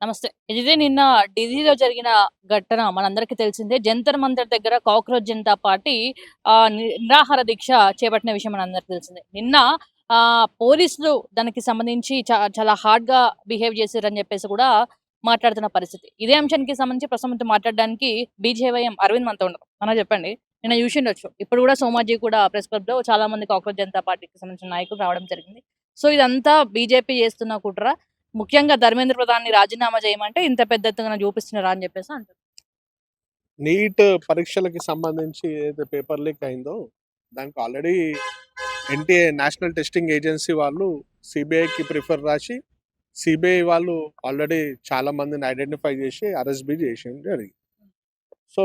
నమస్తే. ఇది నిన్న ఢిల్లీలో జరిగిన ఘటన మనందరికీ తెలిసిందే. జంతర్ మంతర్ దగ్గర కాక్రోచ్ జనతా పార్టీ నిరాహార దీక్ష చేపట్టిన విషయం మనందరికీ తెలిసిందే. నిన్న పోలీసులు దానికి సంబంధించి చాలా హార్డ్‌గా బిహేవ్ చేసిర్రని చెప్పేసి కూడా మాట్లాడుతున్న పరిస్థితి. ఇదే అంశానికి సంబంధించి ప్రస్తుతం మనతో మాట్లాడడానికి బీజేవైఎం అరవింద్ మనతో ఉన్నారు. అన్న చెప్పండి. నిన్న చూసిండొచ్చు. ఇప్పుడు కూడా సోమాజీ కూడా ప్రెస్ క్లబ్‌లో చాలా మంది కాక్రోచ్ జనతా పార్టీకి సంబంధించిన నాయకులు రావడం జరిగింది. సో, ఇదంతా బీజేపీ చేస్తున్న కుట్ర. ముఖ్యంగా 'ధర్మేంద్ర ప్రధాన్‌ని' రాజీనామా చేయమంటే ఇంత పెద్ద ఎత్తున చూపిస్తున్నారా అని చెప్పేసి అంటారు. నీట్ పరీక్షలకి సంబంధించి ఏదైతే పేపర్ లీక్ అయిందో, దానికి already NTA national testing agency వాళ్ళు సీబీఐకి ప్రిఫర్ రాసి, సీబీఐ వాళ్ళు ఆల్రెడీ చాలా మందిని ఐడెంటిఫై చేసి అరెస్ట్ బి చేసింది జరిగింది. సో,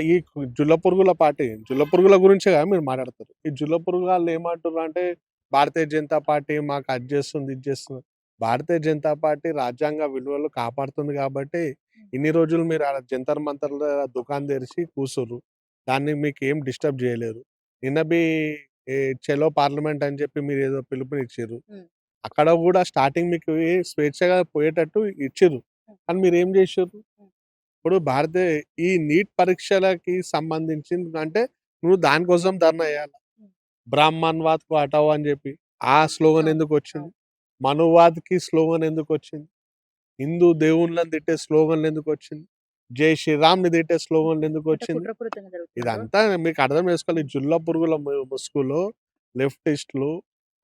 ఈ జుల్ల పురుగుల పార్టీ, జుల్ల పురుగుల గురించే కదా మీరు మాట్లాడతారు. ఈ జుల్ల పురుగుగాళ్ళు ఏమంటుర్రు అంటే, భారతీయ జనతా పార్టీ మాకు అది చేస్తుంది, ఇది చేస్తుంది. భారతీయ జనతా పార్టీ రాజ్యాంగ విలువలు కాపాడుతుంది కాబట్టి, ఇన్ని రోజులు మీరు ఆడ జంతర్ మంతర్‌లో దుకాన్ తెరిచి కూసుర్రు. దాన్ని మీకేం డిస్టర్బ్ చేయలేరు. నిన్న బి ఏ చలో పార్లమెంట్ అని చెప్పి మీరేదో పిలుపునిచ్చిర్రు. హ్మ్. అక్కడ గూడా స్టార్టింగ్ మీకు స్వేచ్ఛగా పోయేటట్టు ఇచ్చిర్రు. కానీ మీరేం చేసిర్రు? ఇప్పుడు ఈ నీట్ పరీక్షలకి సంబంధించింది అంటే నువ్వు దానికోసం ధర్నా చేయాలి. బ్రాహ్మణ్వాద్ కో హటావో అని చెప్పి ఆ స్లోగన్ అవును. ఎందుకు వచ్చింది? అవును. మనువాద్‌కి స్లోగన్ ఎందుకు వచ్చింది? హిందూ దేవుళ్ళని తిట్టే స్లోగన్‌లు ఎందుకు వచ్చింది? జై శ్రీరామ్‌ని తిట్టే స్లోగన్‌లు ఎందుకు అంటే వచ్చింది? కుట్రపూరితంగా జరుగుతుందంటావా? ఇదంతా మీకు అర్థం చేసుకోవాలి. ఈ జుల్ల పురుగుల ముసుగులో లెఫ్టిస్టులు,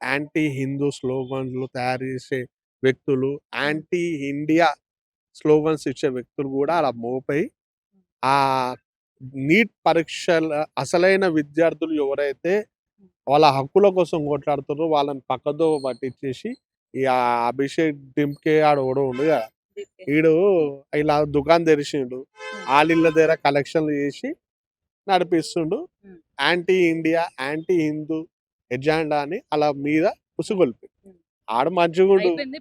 యాంటీ హిందూ స్లోగన్‌లు తయారు చేసే వ్యక్తులు, హ్మ్. యాంటీ ఇండియా స్లోగన్స్ ఇచ్చే వ్యక్తులు గూడా అలా మోపై ఆ నీట్ పరీక్షల అసలైన విద్యార్థులు ఎవరైతే వాళ్ళ హక్కుల కోసం కొట్లాడుతుర్రో వాళ్ళని పక్కదోవ పట్టించేసి, ఈ అభిషేక్ డింప్కే ఆడెవడో ఉండు గదా! దీప్తి. ఈడు ఇలా దుకాన్ తెరిసిండు. హ్మ్. ఆళ్ళీళ్ళ దగ్గర కలెక్షన్‌లు చేసి నడిపిస్తుండు. హ్మ్. Anti India, anti Hindu agenda అని ఆళ్ళ మీద ఉసిగొల్పి. హ్మ్. ఆడు మంచిగుండు. అయిపోయింది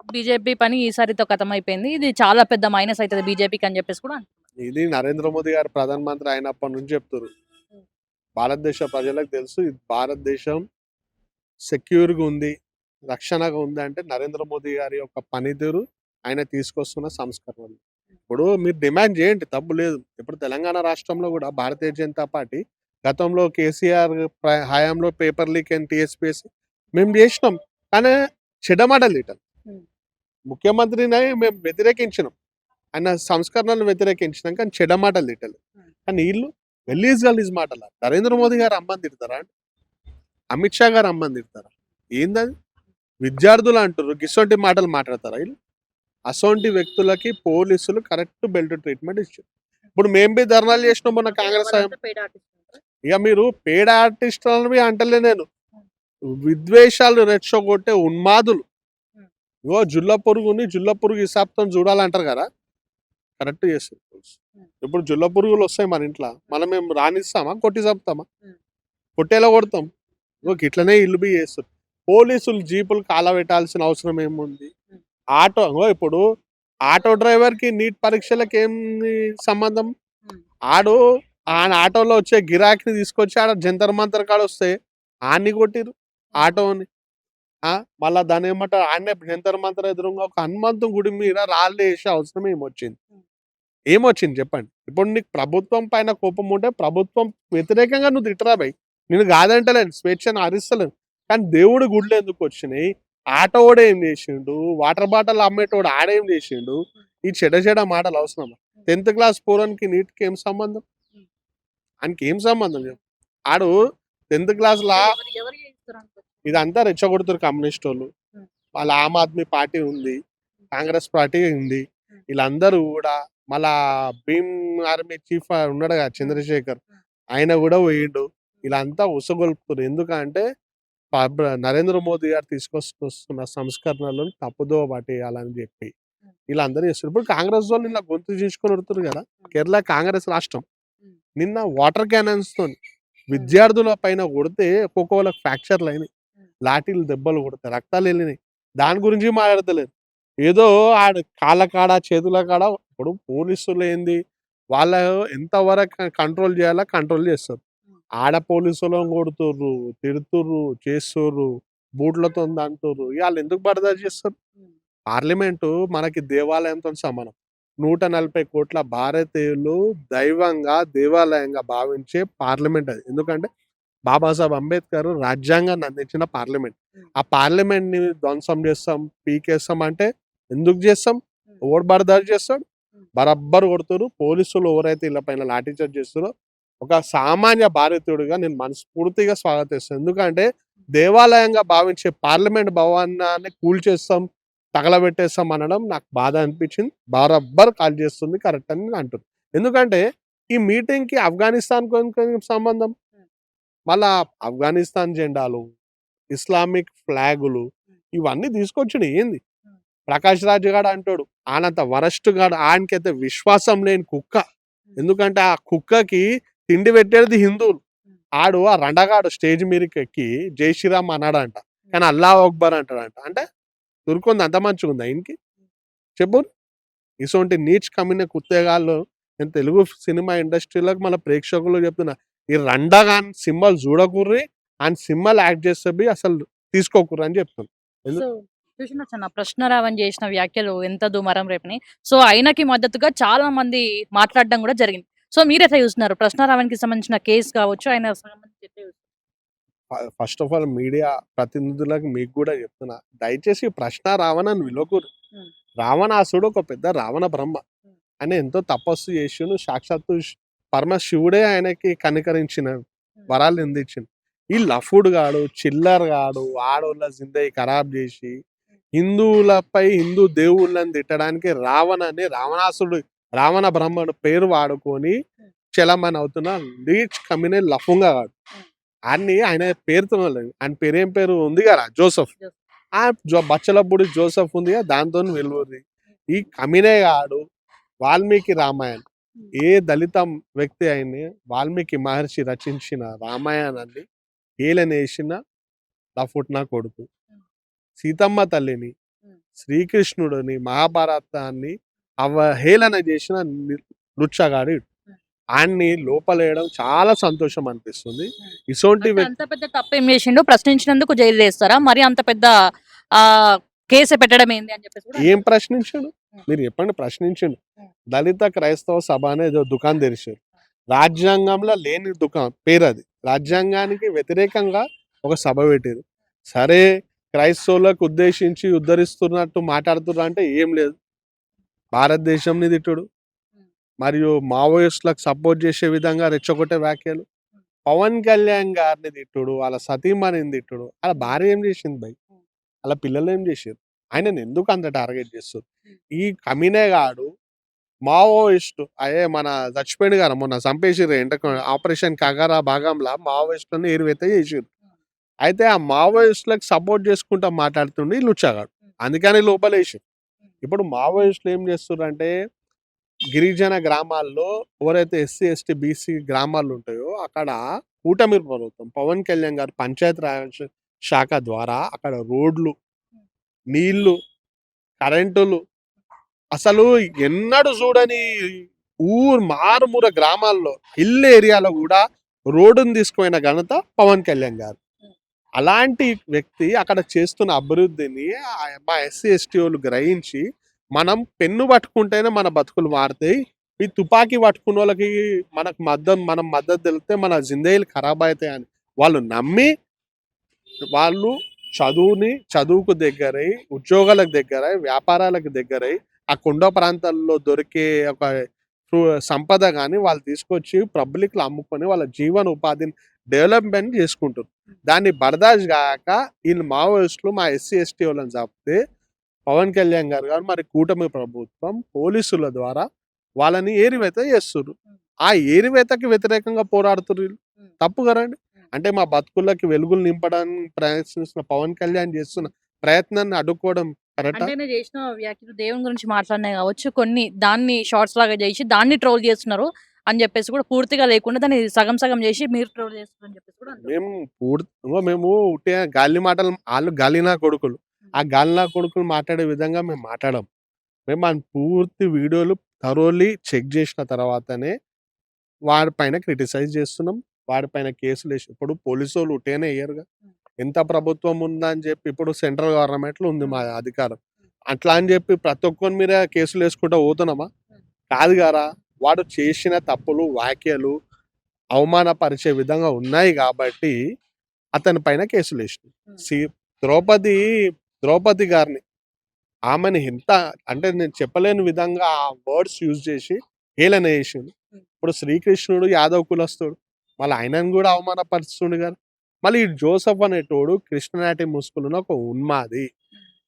బీజేపీ పని ఈసారితో ఖతమైపోయింది. ఇది చాలా పెద్ద మైనస్ అయితది బీజేపీకి అని చెప్పేసి కూడా అంటున్నారు. ఇది నరేంద్ర మోదీ గారు ప్రధానమంత్రి అయినప్పటి నుంచి చెప్తుర్రు. హ్మ్. భారతదేశ ప్రజలకు తెలుసు ఇది భారతదేశం సెక్యూర్‌గా ఉంది, రక్షణగా ఉంది అంటే నరేంద్ర మోదీ గారి యొక్క పనితీరు, ఆయన తీసుకొస్తున్న సంస్కరణలు. ఇప్పుడు మీరు డిమాండ్ చేయండి తప్పు లేదు. ఇప్పుడు తెలంగాణ రాష్ట్రంలో గూడా భారతీయ జనతా పార్టీ గతంలో కేసీఆర్ హయాంలో పేపర్ లీక్ అండ్ టీఎస్‌పీఎస్సీ మేము జేసినాం. కానీ చెడ్డమాటలు తిట్టాం. హ్మ్. ముఖ్యమంత్రిని మేము వ్యతిరేకించినాం. ఆయన సంస్కరణలను వ్యతిరేకించినాం. కానీ చెడ్డమాటలు తిట్టలేదు. హ్మ్. కానీ ఈళ్ళు గలీజ్ గలీజ్ మాటలు. నరేంద్ర మోదీ గారు అమ్మని తిడతారా? అమిత్ షా గారు అమ్మని తిడతారా? ఏందది? విద్యార్థులు అంటుర్రు. గిసొంటి మాటలు మాట్లాడతారా ఈళ్ళు? అసొంటి వ్యక్తులకి పోలీసులు కరెక్ట్ బెల్ట్ ట్రీట్‌మెంట్ ఇచ్చారు. ఇప్పుడు మేము బి ధర్నాలు చేసినాం మొన్న అంటే కాంగ్రెస్ హయాం. వాళ్ళంతా పెయిడ్ ఆర్టిస్టులు అంటారా? ఇక మీరు పెయిడ్ ఆర్టిస్టులని అంటలే నేను. హ్మ్. విద్వేషాలు రెచ్చగొట్టే ఉన్మాదులు. హ్మ్. ఇగో జుల్ల పురుగుని జుల్ల పురుగు హిసాబుతోని చూడాలంటారు కదా! కరెక్ట్ చేస్తారు పోలీసు. హ్మ్. ఇప్పుడు జుల్ల పురుగులొస్తాయి మన ఇంట్ల. హ్మ్. మనం రానిస్తామా? కొట్టి చంపుతామా? హ్మ్. కొట్టేలా కొడతాం. ఇగో హ్మ్. గిట్లనే ఈళ్ళు బి చేస్తుర్రు. పోలీసులు జీపులు కాలబెట్టాల్సిన అవసరం ఏముంది? హ్మ్. ఇప్పుడు ఆటో డ్రైవర్‌కి నీట్ పరీక్షలకి ఏంది సంబంధం? హ్మ్. ఆడు ఆటోలో వచ్చే గిరాకీని తీసుకొచ్చి ఆడ జంతర్ మంతర్ కాడొస్తే ఆడిని కొట్టిర్రు హ్మ్. ఆటోని. ఆ! మళ్ళా దాన్నేమంటారు ఆడనే జంతర్ మంతర్ ఎదురుంగా ఒక హనుమంతుని గుడి మీద రాళ్ళేసే అవసరం ఏమొచ్చింది? హ్మ్. ఏమొచ్చింది చెప్పండి? ఇప్పుడు నీకు ప్రభుత్వం పైన కోపం ఉంటే ప్రభుత్వం వ్యతిరేకంగా నువ్వు తిట్టరా భయ్! నేను కాదంటలేను. స్వేచ్ఛను హరిస్తలేను. కానీ దేవుడి గుడ్లెందుకొచ్చినియి? ఆటోవోడు ఏం చేసిండు? వాటర్ బాటిల్ అమ్మేటోడు ఆడేం చేసిండు? హ్మ్. ఈ చెడ్డ చెడ్డ మాటలు అవసరమా? హ్మ్. 10థ్ క్లాస్ పోరోనికి నీట్‌కి ఏం సంబంధం? హ్మ్. ఆనికేం సంబంధం చెప్పు? ఆడు 10థ్ క్లాస్‌లా అంటే ఎవరు చేయిస్తారనుకో. ఇదంతా రెచ్చగొడుతుర్రు కమ్యూనిస్టోళ్ళు. హ్మ్. వాళ్ళ ఆమ్ ఆద్మీ పార్టీ ఉంది. హ్మ్. కాంగ్రెస్ పార్టీ ఉంది. హ్మ్. వీళ్ళందరూ గూడా మళ్ళా భీమ్ ఆర్మీ చీఫ్ ఉన్నాడు గదా! హ్మ్. చంద్రశేఖర్. హ్మ్. ఆయన గూడా పోయిండు. హ్మ్. వీళ్ళంతా ఉసగొల్పుతుర్రు. ఎందుకంటే నరేంద్ర మోదీ గారు తీసుకొస్తున్న సంస్కరణలను తప్పుదోవ పట్టేయాలని జెప్పి. హ్మ్. వీళ్ళందరూ చేస్తుర్రు. ఇప్పుడు కాంగ్రెస్ వోళ్ళు ఇలా గొంతు చించుకొని ఉరుతుర్రు గదా! హ్మ్. కేరళ కాంగ్రెస్ రాష్ట్రం. హ్మ్. నిన్న వాటర్ క్యానన్స్‌తోని హ్మ్. విద్యార్థుల పైన కొడితే ఒక్కొక్కళ్ళకి ఫ్రాక్చర్‌లయినాయి. హ్మ్. లాఠీలు దెబ్బలు కొడితే రక్తాలెళ్ళినాయి. దాని గురించి మాట్లాడతలేరు. ఏదో ఆడు కాళ్ళ కాడ, చేతుల కాడ ఇప్పుడు పోలీసులేంది వాళ్ళు ఎంత వరకు కంట్రోల్ చేయాలో కంట్రోల్ చేస్తారు. హ్మ్. ఆడ పోలీసోళ్ళని కొడుతుర్రు, తిడుతుర్రు, చేస్తుర్రు, బూట్లతోని తంతుర్రు. ఇగ ఆళ్ళెందుకు బర్దాష్ చేస్తారు? హ్మ్. పార్లమెంటు మనకి దేవాలయంతో సమానం. 140 కోట్ల భారతీయులు దైవంగా, దేవాలయంగా భావించే పార్లమెంట్ అది. ఎందుకంటే బాబాసాహెబ్ అంబేద్కర్ రాజ్యాంగాన్ని అందించిన పార్లమెంట్. ఆ పార్లమెంట్‌ని ధ్వంసం చేస్తాం, పీకేస్తాం అంటే ఎందుకు చేస్తాం? ఎవడు బర్దారు చేస్తాడు? బరబ్బర్ కొడుతుర్రు. పోలీసులు ఎవరైతే ఈళ్ళ పైన లాఠీ చార్జ్ చేస్తుర్రో, ఒక సామాన్య భారతీయుడిగా నేను మనస్ఫూర్తిగా స్వాగతిస్తాను. ఎందుకంటే దేవాలయంగా భావించే పార్లమెంట్ భవనాన్ని కూల్చేస్తాం, తగలబెట్టేస్తాం అనడం నాకు బాధ అనిపించింది. బరబ్బర్ కాల్చేస్తుంది కరెక్ట్ అని నేను అంటున్నా. ఎందుకంటే ఈ మీటింగ్‌కి ఆఫ్ఘనిస్తాన్‌కి సంబంధం? మళ్ళా ఆఫ్ఘనిస్తాన్ జెండాలు, ఇస్లామిక్ ఫ్లాగులు ఇవన్నీ తీసుకొచ్చుడు ఏంది? ప్రకాష్ రాజ్ గాడు అంటాడు. ఆనంత వరస్ట్ గాడు. ఆయనకైతే విశ్వాసం లేని కుక్క. ఎందుకంటే ఆ కుక్కకి తిండి పెట్టేది హిందువులు. ఆడు ఆ రండగాడు స్టేజ్ మీదకెక్కి జై శ్రీరామ్ అన్నాడంట. కానీ అల్లాహ్ అక్బర్ అంటాడంట. అంటే తురుకుంది అంత మంచిగుందా ఈయనకి? చెప్పు. ఇసొంటి నీచ్ కమ్మిన కుత్తేగాళ్ళు నేను తెలుగు సినిమా ఇండస్ట్రీ‌లోకి మన ప్రేక్షకులకు చెప్తున్నా. ఈ రండగాని సినిమాలు చూడకుర్రి. ఆయన సినిమాలు యాక్ట్ చేస్తే బి అసలు తీసుకోకుర్రి అని చెప్తున్నా. సో, చూసినొచ్చన్న ప్రశ్నారావణ చేసిన వ్యాఖ్యలు ఎంత దుమారం రేపినాయి. సో, ఆయనకి మద్దతుగా చాలా మంది మాట్లాడడం గూడా జరిగింది. సో, మీరెట్లా చూస్తున్నారు? ప్రశ్నారావణ్‌కి సంబంధించిన కేస్ కావచ్చు, ఆయన సంబంధించి ఎట్లా చూస్తున్నారు? ఫస్ట్ ఆఫ్ ఆల్ మీడియా ప్రతినిధులకు మీకు గూడా చెప్తున్నా. దయచేసి ప్రశ్న రావణని పిలవకుర్రి. హ్మ్. రావణాసుడు ఒక పెద్ద రావణ బ్రహ్మ. హ్మ్. ఆయన ఎంతో తపస్సు చేసిండు. సాక్షాత్తు పరమశివుడే ఆయనకి కనికరించిన వరాలు అందించిండు. ఈ లఫుడు గాడు, చిల్లర గాడు, ఆడోళ్ళ జిందగీ ఖరాబ్ చేసి, హిందువులపై హిందూ దేవుళ్ళని తిట్టడానికి రావణాసుడు, రావణ బ్రహ్మను పేరు వాడుకొని చలమని అవుతున్న లీచ్ కమ్మినే లఫుంగా గాడు. ఆయన పేరుతో లేదు. ఆయన పేరేం పేరు ఉంది గదా! జోసెఫ్. ఆ బచ్చలపూడి జోసెఫ్ ఉందిగా దాంతోని వెలువరి. ఈ కమినే గాడు వాల్మీకి రామాయణం. ఏ దళిత వ్యక్తి అయిన వాల్మీకి మహర్షి రచించిన రామాయణాన్ని హేళనేసిన లఫుట్ నా కొడుకు. సీతమ్మ తల్లిని, శ్రీకృష్ణుడిని, మహాభారతాన్ని అవహేళన చేసిన లుచ్చగాడు ఈడు. ఆయన్ని లోపలేయడం చాలా సంతోషం అనిపిస్తుంది. ఇసోంటి అంటే అంత పెద్ద తప్పేం చేసిండు? ప్రశ్నించినందుకు జైలులో ఏస్తారా? మరి అంత పెద్ద కేసు పెట్టడం ఏంది అని చెప్పేసి కూడా ఏం ప్రశ్నించాడు? హ్మ్. మీరు చెప్పండి ప్రశ్నించిండు. హ్మ్. దళిత క్రైస్తవ సభ అనే ఏదో దుకాణం తెరిచారు. రాజ్యాంగంలో లేని దుకాణం పేరది. రాజ్యాంగానికి వ్యతిరేకంగా ఒక సభ పెట్టిర్రు. సరే క్రైస్తవులకు ఉద్దేశించి ఉద్ధరిస్తున్నట్టు మాట్లాడుతుర్రు అంటే ఏం లేదు. భారతదేశంని తిట్టుడు. మరియు మావోయిస్టులకు సపోర్ట్ చేసే విధంగా రెచ్చగొట్టే వ్యాఖ్యలు. పవన్ కళ్యాణ్ గారిని తిట్టుడు, వాళ్ళ సతీమణిని తిట్టుడు. ఆళ్ళ భార్య ఏం చేసింది భయ్? ఆళ్ళ పిల్లలు ఏం చేసిర్రు? ఆయనని ఎందుకు అంత టార్గెట్ చేస్తుర్రు? ఈ కమినే గాడు మావోయిస్టు మన చచ్చిపోయిండు కదా! మొన్న చంపేసిర్రు ఆపరేషన్ కగారా భాగంలా మావోయిస్టులను ఏరివేత చేసిర్రు. అయితే ఆ మావోయిస్టులకు సపోర్ట్ చేసుకుంటా మాట్లాడుతుండు ఈ లుచ్చగాడు. అందుకని లోపలేసిర్రు. ఇప్పుడు మావోయిస్టులు ఏం చేస్తుర్రంటే గిరిజన గ్రామాల్లో ఎవరైతే ఎస్సీ, ఎస్టీ, బీసీ గ్రామాలుంటాయో అక్కడ కూటమి ప్రభుత్వం పవన్ కళ్యాణ్ గారు పంచాయత్ రాజ్ శాఖ ద్వారా అక్కడ రోడ్లు, నీళ్లు, కరెంటులు అసలు ఎన్నడూ చూడని మారుమూల గ్రామాల్లో హిల్ ఏరియాలో గూడా రోడ్డుని తీసుకుపోయిన ఘనత పవన్ కళ్యాణ్ గారు. అలాంటి వ్యక్తి అక్కడ చేస్తున్న అభివృద్ధిని మా ఎస్సీ, ఎస్టీ వోళ్ళు గ్రహించి మనం పెన్ను పట్టుకుంటేనే మన బతుకులు మారుతాయి. ఈ తుపాకీ పట్టుకున్నోళ్ళకి మనం మద్దతు తెలిపితే మన జిందగీలు ఖరాబ్ అయితాయని వాళ్ళు నమ్మి వాళ్ళు చదువుకు దగ్గరై, ఉద్యోగాలకు దగ్గరై, వ్యాపారాలకు దగ్గరై, ఆ కొండ ప్రాంతాల్లో దొరికే ఒక సంపద గాని వాళ్ళు తీసుకొచ్చి పబ్లిక్‌లో అమ్ముకొని వాళ్ళ జీవన ఉపాధిని డెవలప్‌మెంట్ చేసుకుంటుర్రు. దాన్ని బర్దాష్ గాక ఈళ్ళు మావోయిస్టులు మా ఎస్సీ, ఎస్టీ వాళ్ళని చంపితే పవన్ కళ్యాణ్ గారు మరి కూటమి ప్రభుత్వం పోలీసుల ద్వారా వాళ్ళని ఏరివేత చేస్తుర్రు. ఆ ఏరివేతకి వ్యతిరేకంగా పోరాడుతుర్రు ఈళ్ళు. తప్పు కదండీ! అంటే మా బతుకులకి వెలుగులు నింపడానికి ప్రయత్నిస్తున్న పవన్ కళ్యాణ్ చేస్తున్న ప్రయత్నాన్ని అడ్డుకోవడం కరెక్టా? అంటే నేను చేసిన వ్యాఖ్యలు దేవుని గురించి మాట్లాడినయి కావచ్చు. కొన్ని దాన్ని షార్ట్స్ లాగా చేసి దాన్ని ట్రోల్ చేస్తున్నారు అని చెప్పేసి కూడా పూర్తిగా లేకుండా దాన్ని సగం సగం చేసి మీరు ట్రోల్ చేస్తున్నారని చెప్పేసి కూడా అంటున్నారు. మేము ఉట్టిగా గాలి మాటలు ఆళ్ళు గాలి నా కొడుకులు. ఆ గాలి నా కొడుకులు మాట్లాడే విధంగా మేము మాట్లాడం. మేము ఆయన పూర్తి వీడియోలు థరోలీ చెక్ చేసిన తర్వాతనే వాడి పైన క్రిటిసైజ్ చేస్తున్నాం. వాడి పైన కేసులేసి ఇప్పుడు పోలీసోళ్ళు ఉట్టిగానే ఎయ్యరుగా. ఎంత ప్రభుత్వం ఉందని చెప్పి ఇప్పుడు సెంట్రల్ గవర్నమెంట్‌లో ఉంది మా అధికారం. అట్లా అని చెప్పి ప్రతి ఒక్కరి మీద కేసులు వేసుకుంటూ పోతున్నామా? కాదు గారా. వాడు చేసిన తప్పులు, వ్యాఖ్యలు అవమానపరిచే విధంగా ఉన్నాయి కాబట్టి అతని పైన కేసులేసినాయి. సి ద్రౌపది ద్రౌపది గారిని ఆమెని ఎంత అంటే నేను చెప్పలేని విధంగా ఆ వర్డ్స్ యూజ్ చేసి హేళన చేసిండు. ఇప్పుడు శ్రీకృష్ణుడు యాదవ్ కులస్తుడు. మళ్ళీ ఆయనను కూడా అవమానపరుస్తుండు కదా. మళ్ళీ ఈ జోసెఫ్ అనేటోడు కృష్ణనాటి ముసుగులున్న ఒక ఉన్మాది.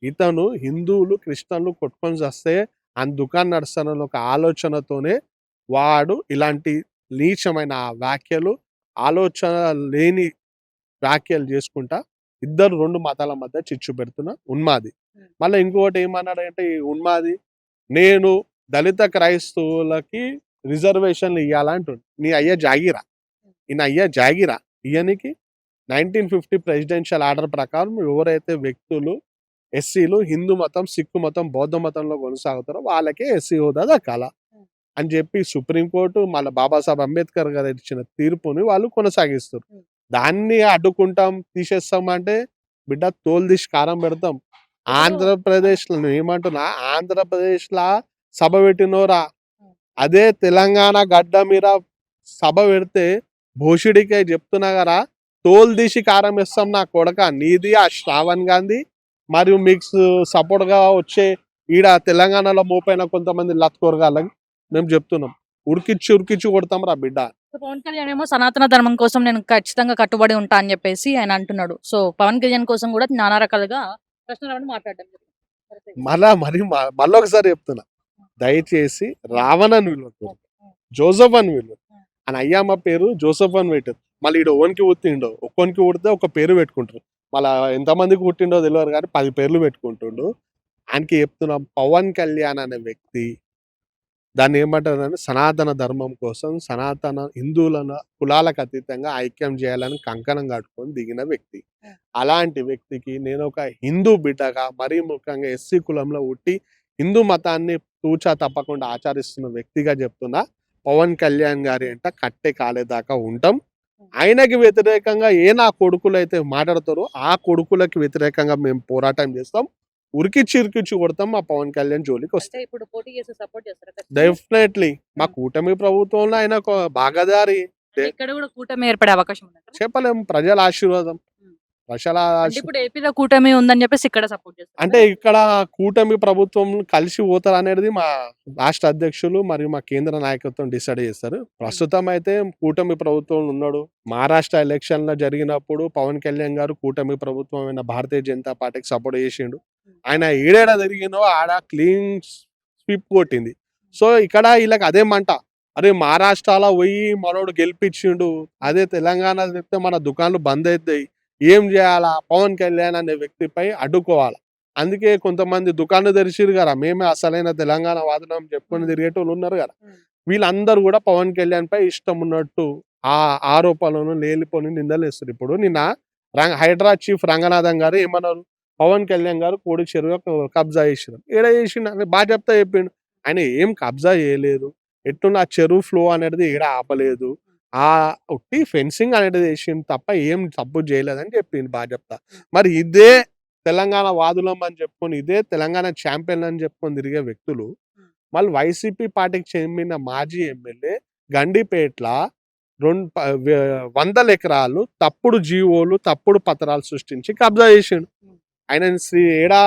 ఇతను హిందువులు క్రిస్టియన్లు కొట్టుకొని చస్తే ఆయన దుకాణం నడుస్తానన్న ఒక ఆలోచనతోనే వాడు ఇలాంటి నీచమైన వ్యాఖ్యలు, ఆలోచన లేని వ్యాఖ్యలు చేసుకుంటా ఇద్దరు 2 మతాల మధ్య చిచ్చు పెడుతున్న ఉన్మాది. మళ్ళీ ఇంకొకటి ఏమన్నాడంటే ఈ ఉన్మాది, నేను దళిత క్రైస్తవులకి రిజర్వేషన్లు ఇయ్యాలంటుండు. నీ అయ్య జాగీరా, ఈయన అయ్య జాగీరా ఇయ్యనికి 1950 ప్రెసిడెన్షియల్ ఆర్డర్ ప్రకారం ఎవరైతే వ్యక్తులు ఎస్సీలు హిందూ మతం, సిక్కు మతం, బౌద్ధ మతంలో కొనసాగుతారో వాళ్ళకే ఎస్సీ హోదా దక్కాల అని చెప్పి సుప్రీంకోర్టు మళ్ళీ బాబాసాహెబ్ అంబేద్కర్ గారు ఇచ్చిన తీర్పుని వాళ్ళు కొనసాగిస్తారు. దాన్ని అడ్డుకుంటాం, తీసేస్తాం అంటే బిడ్డ తోలు తీసి కారం పెడతాం. ఆంధ్రప్రదేశ్లో ఏమంటున్నా, ఆంధ్రప్రదేశ్లా సభ పెట్టినోరా, అదే తెలంగాణ గడ్డ మీద సభ పెడితే భూషుడికే చెప్తున్నా కదా, తోలు తీసి కారం ఇస్తాం నా కొడక. నీది ఆ శ్రావణ్ గాంధీ మరియు మీకు సపోర్ట్ గా వచ్చే ఈడ తెలంగాణలో మోపైన కొంతమంది లత్కోరగాళ్ళకి మేము చెప్తున్నాం, ఉరికిచ్చి కొడతాం రా బిడ్డ. సో పవన్ కళ్యాణ్ ఏమో సనాతన ధర్మం కోసం నేను ఖచ్చితంగా కట్టుబడి ఉంటా అని చెప్పేసి ఆయన అంటున్నాడు. సో పవన్ కళ్యాణ్ కోసం కూడా నానా రకాలుగా ప్రశ్నలు మాట్లాడడం మళ్ళీ ఒకసారి చెప్తున్నా, దయచేసి రావణ్ విలువ, జోసెఫ్ అని విలువ. అని అయ్యమ్మ పేరు జోసెఫ్ అని పెట్టారు. మళ్ళీ ఈడ ఓనికి పుట్టిండో, ఒక్కొనికి పుడితే ఒక పేరు పెట్టుకుంటారు. మళ్ళీ ఎంతమందికి పుట్టిండో తెలియదు కానీ 10 పేర్లు పెట్టుకుంటుండు. ఆయనకి చెప్తున్నాం, పవన్ కళ్యాణ్ అనే వ్యక్తి దాన్ని ఏమంటారంటే సనాతన ధర్మం కోసం, సనాతన హిందువులను కులాలకు అతీతంగా ఐక్యం చేయాలని కంకణం కట్టుకొని దిగిన వ్యక్తి. అలాంటి వ్యక్తికి నేను ఒక హిందూ బిడ్డగా, మరీ ముఖ్యంగా ఎస్సీ కులంలో పుట్టి హిందూ మతాన్ని తూచా తప్పకుండా ఆచరిస్తున్న వ్యక్తిగా చెప్తున్నా, పవన్ కళ్యాణ్ గారి అంట కట్టే కాలేదాకా ఉంటాం. ఆయనకి వ్యతిరేకంగా నా కొడుకులు అయితే మాట్లాడతారో ఆ కొడుకులకి వ్యతిరేకంగా మేము పోరాటం చేస్తాం. ఉరికిచ్చి కొడతాం. మా పవన్ కళ్యాణ్ జోలికి వస్తాం. డెఫినెట్లీ మా కూటమి ప్రభుత్వంలో ఆయన ఒక భాగదారి. ఇక్కడ కూడా కూటమి ఏర్పడే అవకాశం ఉంది. చెప్పలేము, ప్రజల ఆశీర్వాదం. ఇప్పుడు ఏపీలో కూటమి ఉందని చెప్పేసి ఇక్కడ సపోర్ట్ చేస్తారు. అంటే ఇక్కడ కూటమి ప్రభుత్వం కలిసి పోతారు అనేది మా రాష్ట్ర అధ్యక్షులు మరియు మా కేంద్ర నాయకత్వం డిసైడ్ చేస్తారు. ప్రస్తుతం అయితే కూటమి ప్రభుత్వం ఉన్నాడు. మహారాష్ట్ర ఎలక్షన్లో జరిగినప్పుడు పవన్ కళ్యాణ్ గారు కూటమి ప్రభుత్వం అయిన భారతీయ జనతా పార్టీకి సపోర్ట్ చేసిండు. ఆయన ఏడేడా జరిగినో ఆడ క్లీన్ స్వీప్ కొట్టింది. సో ఇక్కడ వీళ్ళకి అదేమంట, అరే మహారాష్ట్రలో పోయి మనోడు గెలిపించిండు, అదే తెలంగాణ చెప్తే మన దుకాణాలు బంద్ అవుతాయి, ఏం చేయాలా, పవన్ కళ్యాణ్ అనే వ్యక్తిపై అడ్డుకోవాలి. అందుకే కొంతమంది దుకాణాలు తెరిచిరు కదా, మేమే అసలైన తెలంగాణ వాదనం చెప్పుకొని తిరిగేటోళ్ళు ఉన్నారు కదా, వీళ్ళందరూ కూడా పవన్ కళ్యాణ్ పై ఇష్టం ఉన్నట్టు ఆ ఆరోపణలను లేలిపోని నిందలు వేస్తారు. ఇప్పుడు నిన్న హైడ్రా చీఫ్ రంగనాథన్ గారు ఏమన్నారు, పవన్ కళ్యాణ్ గారు కోడి చెరువు కబ్జా చేసినారు. ఏడ చేసిండు అని బాగా చెప్తా చెప్పిండు. ఆయన ఏం కబ్జా చేయలేదు, ఎట్టున్న ఆ చెరువు ఫ్లో అనేది ఏడ ఆపలేదు, ఆ ఉట్టి ఫెన్సింగ్ అనేది చేసిండు తప్ప ఏం తప్పు చేయలేదని చెప్పింది బాగా చెప్తా. మరి ఇదే తెలంగాణ వాదులం అని చెప్పుకొని, ఇదే తెలంగాణ ఛాంపియన్ అని చెప్పుకొని తిరిగే వ్యక్తులు మళ్ళీ వైసీపీ పార్టీకి చెందిన మాజీ ఎమ్మెల్యే గండిపేట్ల 100 ఎకరాలు తప్పుడు జీవోలు, తప్పుడు పత్రాలు సృష్టించి కబ్జా చేసిండు. ఆయన ఏడా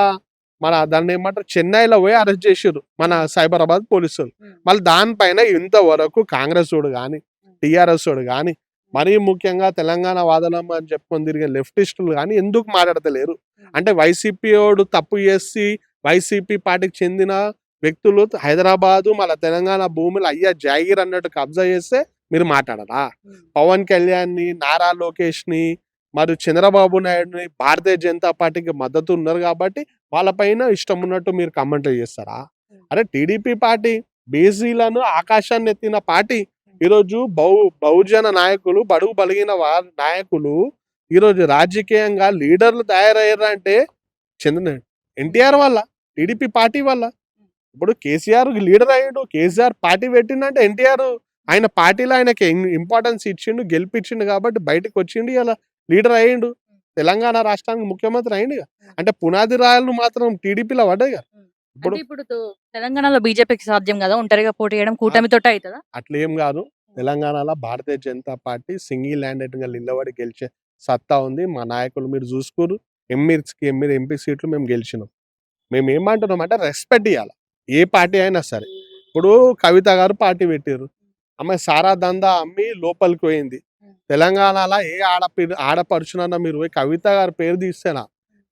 మన దాన్ని ఏమంటారు, చెన్నైలో పోయి అరెస్ట్ చేసారు మన సైబరాబాద్ పోలీసులు. మళ్ళీ దానిపైన ఇంతవరకు కాంగ్రెస్ వాడు కానీ, టిఆర్ఎస్ వాడు కానీ, మరీ ముఖ్యంగా తెలంగాణ వాదనం అని చెప్పుకొని తిరిగే లెఫ్టిస్టులు కానీ ఎందుకు మాట్లాడతలేరు అంటే, వైసీపీ వాడు తప్పు చేసి వైసీపీ పార్టీకి చెందిన వ్యక్తులు హైదరాబాదు మళ్ళీ తెలంగాణ భూములు అయ్యా జాగీర్ అన్నట్టు కబ్జా చేస్తే మీరు మాట్లాడరా? పవన్ కళ్యాణ్ ని, నారా లోకేష్ ని మరియు చంద్రబాబు నాయుడుని భారతీయ జనతా పార్టీకి మద్దతు ఉన్నారు కాబట్టి వాళ్ళపైన ఇష్టం ఉన్నట్టు మీరు కమెంట్లు చేస్తారా? అరే టీడీపీ పార్టీ బీసీలను ఆకాశాన్ని ఎత్తిన పార్టీ. ఈరోజు బహుజన నాయకులు, బడుగు బలిగిన నాయకులు ఈరోజు రాజకీయంగా లీడర్లు తయారయ్యారంటే ఎన్టీఆర్ వల్ల, టీడీపీ పార్టీ వల్ల. ఇప్పుడు కేసీఆర్ లీడర్ అయ్యాడు, కేసీఆర్ పార్టీ పెట్టిండంటే ఎన్టీఆర్ ఆయన పార్టీలో ఆయనకి ఇంపార్టెన్స్ ఇచ్చిండు, గెలిపించిండు కాబట్టి బయటకు వచ్చిండు, ఇలా లీడర్ అయ్యిండు. తెలంగాణ రాష్ట్రానికి ముఖ్యమంత్రి అయిండు కదా. అంటే పునాది రాయలు మాత్రం టీడీపీలో పడ్డాయి కదా. ఇప్పుడు అంటే ఇప్పుడు తెలంగాణలో బీజేపీకి సాధ్యం కదా ఒంటరిగా పోటీ చేయడం, కూటమితోటే అవుతుందా? అట్లేం కాదు. తెలంగాణలో భారతీయ జనతా పార్టీ సింగిల్ హ్యాండెడ్‌గా నిలబడి గెలిచే సత్తా ఉంది. మా నాయకులు మీరు చూసుకోరు. ఎమ్మిరికి ఎమ్మిరి ఎంపీ సీట్లు మేము గెలిచినాం. మేమేమంటున్నామంటే రెస్పెక్ట్ ఇయ్యాల. ఏ పార్టీ అయినా సరే. ఇప్పుడు కవిత గారు పార్టీ పెట్టిర్రు. ఆమె సారా దందా అమ్మి లోపలికి పోయింది. తెలంగాణలో ఏ ఆడపడుచునన్నా మీరు పోయి కవిత గారి పేరు తీస్తేనా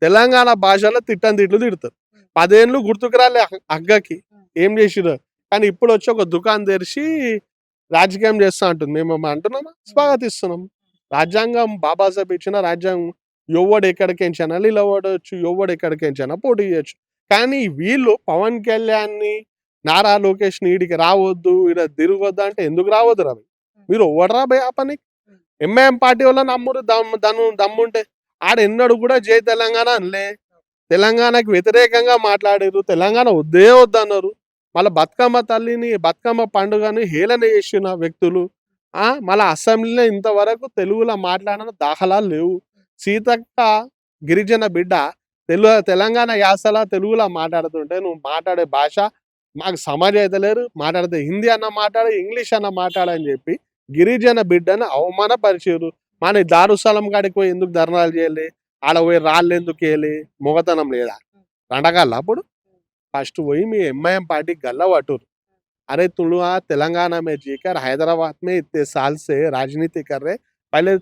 తెలంగాణ భాషలో తిట్లు తిడతారు. 10 ఏళ్ళు గుర్తుకు రాలే అగ్గకి. ఏం చేసిర్రు. కానీ ఇప్పుడు వచ్చి ఒక దుకాణం తెరిచి రాజకీయం చేస్తా అంటుంది. మేము అంటున్నామా? స్వాగతిస్తున్నాం. రాజ్యాంగం బాబాసాహెబ్ ఇచ్చిన రాజ్యాంగం ఎవ్వడు ఎక్కడికించైనా నిలబడొచ్చు. ఎవ్వడు ఎక్కడికించైనా పోటీ చేయొచ్చు. కానీ వీళ్ళు పవన్ కళ్యాణ్‌ని, నారా లోకేష్‌ని ఈడికి రావద్దు, ఈడ తిరగొద్దు అంటే ఎందుకు రావద్దు రా? మీరు ఎవ్వడురా బే ఆ పనికి? ఎంఐఎం పార్టీ వల్ల నమ్మురు దమ్ముంటే. ఆడెన్నడూ కూడా జై తెలంగాణ అనలే. తెలంగాణకి వ్యతిరేకంగా మాట్లాడిర్రు. తెలంగాణ వద్దే వద్దన్నారు. మళ్ళా బతుకమ్మ తల్లిని, బతుకమ్మ పండుగని హేళన చేసిన వ్యక్తులు. మళ్ళా అసెంబ్లీలో ఇంతవరకు తెలుగులో మాట్లాడిన దాఖలాలు లేవు. సీతక్క గిరిజన బిడ్డ తెలంగాణ యాసలా తెలుగులో మాట్లాడుతుంటే నువ్వు మాట్లాడే భాష మాకు సమాజం అయితే లేరు. మాట్లాడితే హిందీ అన్న మాట్లాడు, ఇంగ్లీష్ అన్న మాట్లాడని చెప్పి గిరిజన బిడ్డను అవమానపరిచారు. మన దారుస్థలం కాడికి పోయి ఎందుకు ధర్నాలు చేయలే? ఆడ పోయి రాళ్ళు ఎందుకు వేయలే? మొగతనం లేదా? రండగల్లా అప్పుడు? फर्स्ट वही में एमआईएम पार्टी गला वाटूर अरे तुम तेलंगाना में जीकर हैदराबाद में इतने साल से राजनीति कर रहे पहले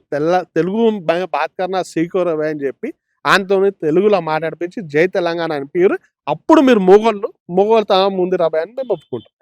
तेलुगु में बात करना सीखो रहे అని చెప్పి ఆంతోని తెలుగులో మాట్లాడిపించి జై తెలంగాణ అని పేరు అప్పుడు మీరు మొగోళ్ళు మొగోళ్ళ ముందు రాబాయని మేము ఒప్పుకుంటాం.